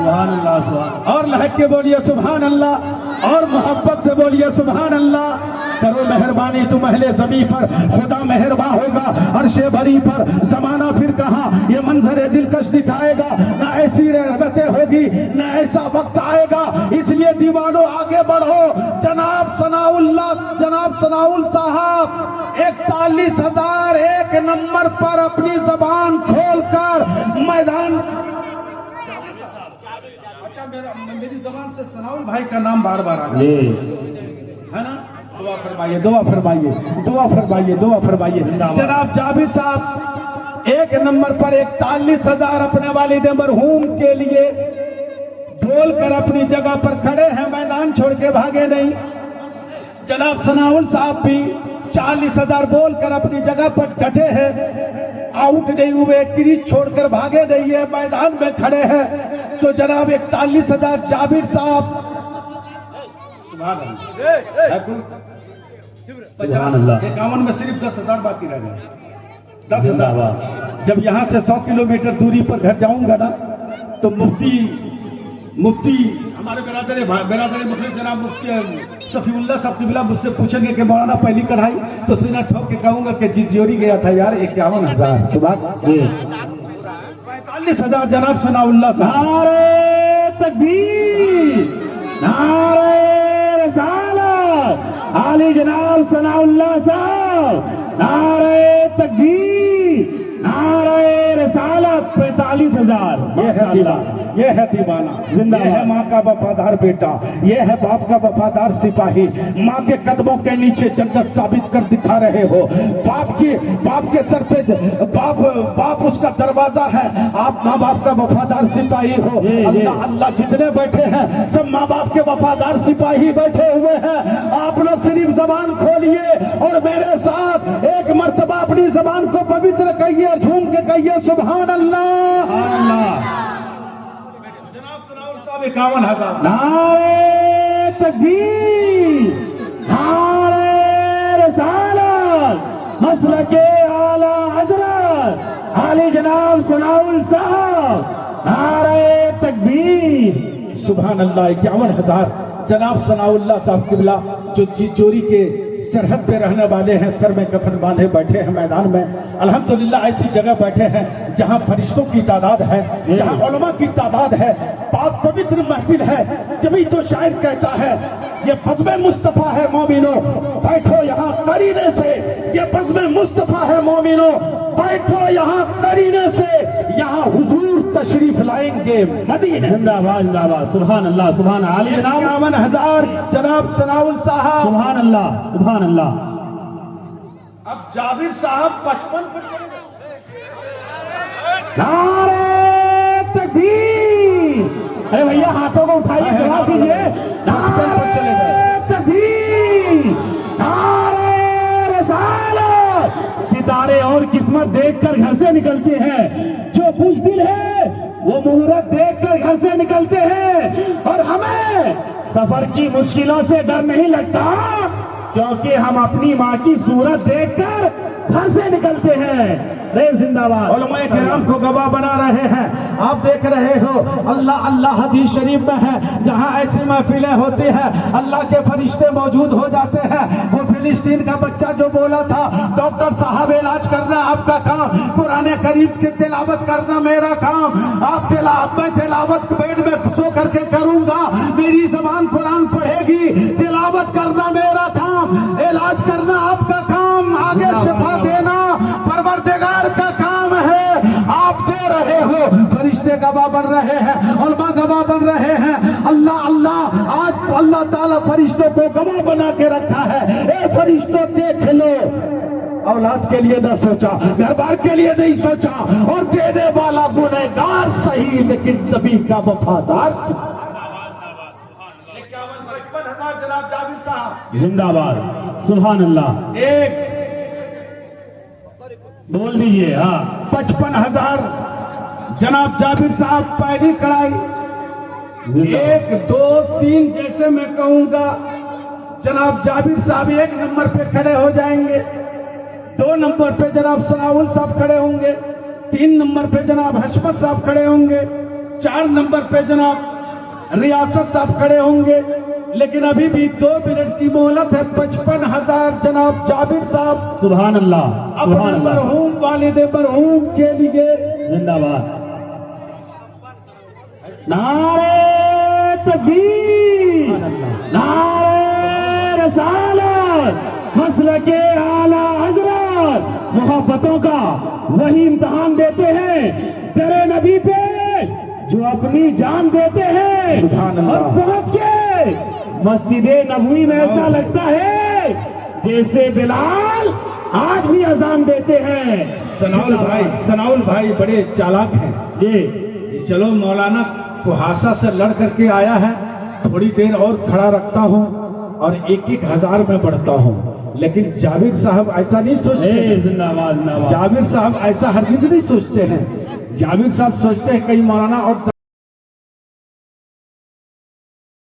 सुभान अल्लाह सुभान। और लहक के बोलिए सुभान अल्लाह, और मोहब्बत से बोलिए सुभान अल्लाह। करो मेहरबानी तुम अहले ज़मीं पर, खुदा मेहरबा होगा अर्शे भरी पर। जमाना फिर कहाँ ये मंजर दिलकश दिखाएगा, ना ऐसी रहमतें होगी ना ऐसा वक्त आएगा। इसलिए दीवानों आगे बढ़ो। जनाब सनाउल साहब 41,001 नंबर पर अपनी जबान खोलकर मैदान। अच्छा मेरी जबान से सनाउल भाई का नाम बार बार आ रहा है ना। दुआ फरमाइए दुआ फरमाइए दुआ फरमाइए दुआ फरमाइए। जनाब जाबिर साहब 1 नंबर पर 41,000 अपने वालिद मरहूम के लिए बोलकर अपनी जगह पर खड़े हैं, मैदान छोड़ के भागे नहीं। जनाब सनाउल साहब भी 40,000 बोलकर अपनी जगह पर डटे हैं, आउट नहीं हुए, क्रीज छोड़कर भागे नहीं है, मैदान में खड़े हैं। तो जनाब 41,000 जाबिर साहब 51 में सिर्फ 10,000 बाकी रह गए। 10,000 जब यहाँ से 100 किलोमीटर दूरी पर घर जाऊंगा ना तो मुफ्ती हमारे बिरादरी मुखलिस जनाब मुफ्ती शफीउल्लाह साहब किबला मुझसे पूछेंगे कि मौलाना पहली कढ़ाई, तो सीना ठोक के कहूंगा कि जिज्योरी गया था यार 51,000 सुबह 45,000 जनाब सनाउल्लाह साहब। नारे तकबीर, नारे रिसालत, आली जनाब सनाउल्लाह साहब, नारे तकबीर, नारे रिसालत। 45,000 ये है दीवाना, जिंदा है माँ का वफादार बेटा, ये है बाप का वफादार सिपाही। माँ के कदमों के नीचे जन्नत साबित कर दिखा रहे हो। बाप के सर पे बाप उसका दरवाजा है, आप माँ बाप का वफादार सिपाही हो। अल्लाह अल्लाह जितने बैठे हैं सब माँ बाप के वफादार सिपाही बैठे हुए हैं। आप लोग सिर्फ जबान खोलिए और मेरे साथ एक मर्तबा अपनी जबान को पवित्र कहिए, झूम के कहिए सुभान अल्लाह। जनाब सनाउल साहब 51,000। नारे तकबीर, नारे रिसालत, मसलके आला हजरत आली जनाब सनाउल साहब, नारे तकबीर सुभान अल्लाह। 51,000 जनाब सनाउल्लाह साहब किबला जो चोरी के सरहद पे रहने वाले हैं, सर में कफन बांधे बैठे हैं मैदान में। अल्हम्दुलिल्लाह ऐसी जगह बैठे हैं जहां फरिश्तों की तादाद है, जहां उलमा की तादाद है, पाक पवित्र महफिल है। जभी तो शायर कहता है ये बज़्म मुस्तफा है मोमिनो, बैठो यहाँ करीने से। ये बज़्म मुस्तफा है मोमिनो, बैठो यहाँ करीने से। यहाँ हुजूर तशरीफ लाएंगे मदीने। जिंदाबाद जिंदाबाद, सुभान अल्लाह सुभान। आली जनाब 51,000 जनाब सनाउल साहब, सुभान अल्लाह सुभान अल्लाह। अब जाबिर साहब 55 पर चले गए। नारे तकबीर, अरे भैया हाथों को उठाइए, जवाब दीजिए। 55 पर चले गए। तकबीर, नारे रिसालत। सितारे और किस्मत देखकर घर से निकलते हैं, जो बुज़दिल है वो मुहूर्त देखकर घर से निकलते हैं। और हमें सफर की मुश्किलों से डर नहीं लगता, क्योंकि हम अपनी माँ की सूरत देखकर घर से निकलते हैं। जिंदाबाद। उलमाए किराम को गवाह बना रहे हैं। आप देख रहे हो अल्लाह अल्लाह हदीस शरीफ में है, जहां ऐसी महफिलें होती है अल्लाह के फरिश्ते मौजूद हो जाते हैं। वो फिलिस्तीन का बच्चा जो बोला था डॉक्टर साहब इलाज करना आपका काम, कुरान करीम की तिलावत करना मेरा काम। मैं तिलावत बेड में सो करके करूंगा, मेरी जबान कुरान पढ़ेगी, तिलावत करना मेरा काम, इलाज करना आपका काम, आगे शिफा देना परवरदिगार का काम है। आप दे रहे हो, फरिश्ते गवाह बन रहे हैं, उलमा गवाह बन रहे हैं। अल्लाह अल्लाह आज अल्लाह ताला फरिश्तों को गवाह बना के रखा है। ए फरिश्तों देख लो, औलाद के लिए न सोचा, घर बार के लिए नहीं सोचा, और देने वाला गुनहगार सही लेकिन नबी का वफादार। 51,000 जनाब जाबिर साहब जिंदाबाद, सुभान अल्लाह। एक बोल दीजिए। हाँ 55,000 जनाब जाबिर साहब पहली कड़ाई। 1 2 3 जैसे मैं कहूंगा जनाब जाबिर साहब 1 नंबर पे खड़े हो जाएंगे, 2 नंबर पे जनाब सनाउल साहब खड़े होंगे, 3 नंबर पे जनाब हशमत साहब खड़े होंगे, 4 नंबर पे जनाब रियासत साहब खड़े होंगे, लेकिन अभी भी 2 मिनट की मोहलत है। 55,000 जनाब जाबिर साहब सुभान अल्लाह, अपने सुभान अल्लाह, मरहूम वालिद मरहूम के लिए जिंदाबाद। नारे तकबीर, नारे रसालत, मसलके आला हजरत। मोहब्बतों का वही इम्तिहान देते हैं तेरे नबी पे जो अपनी जान देते हैं। सुभान अल्लाह। और पहुंच के मस्जिदे नबवी में ऐसा लगता है जैसे बिलाल आज भी अजान देते हैं। सनाउल भाई बड़े चालाक हैं। जी चलो मौलाना कुहासा से लड़ करके आया है, थोड़ी देर और खड़ा रखता हूँ और 1-1 हजार में बढ़ता हूँ, लेकिन जाबिर साहब ऐसा नहीं सोचते हैं। जिंदाबाद, जिंदाबाद। जाबिर साहब ऐसा हरगिज नहीं सोचते हैं। जाबिर साहब सोचते हैं कहीं मौलाना और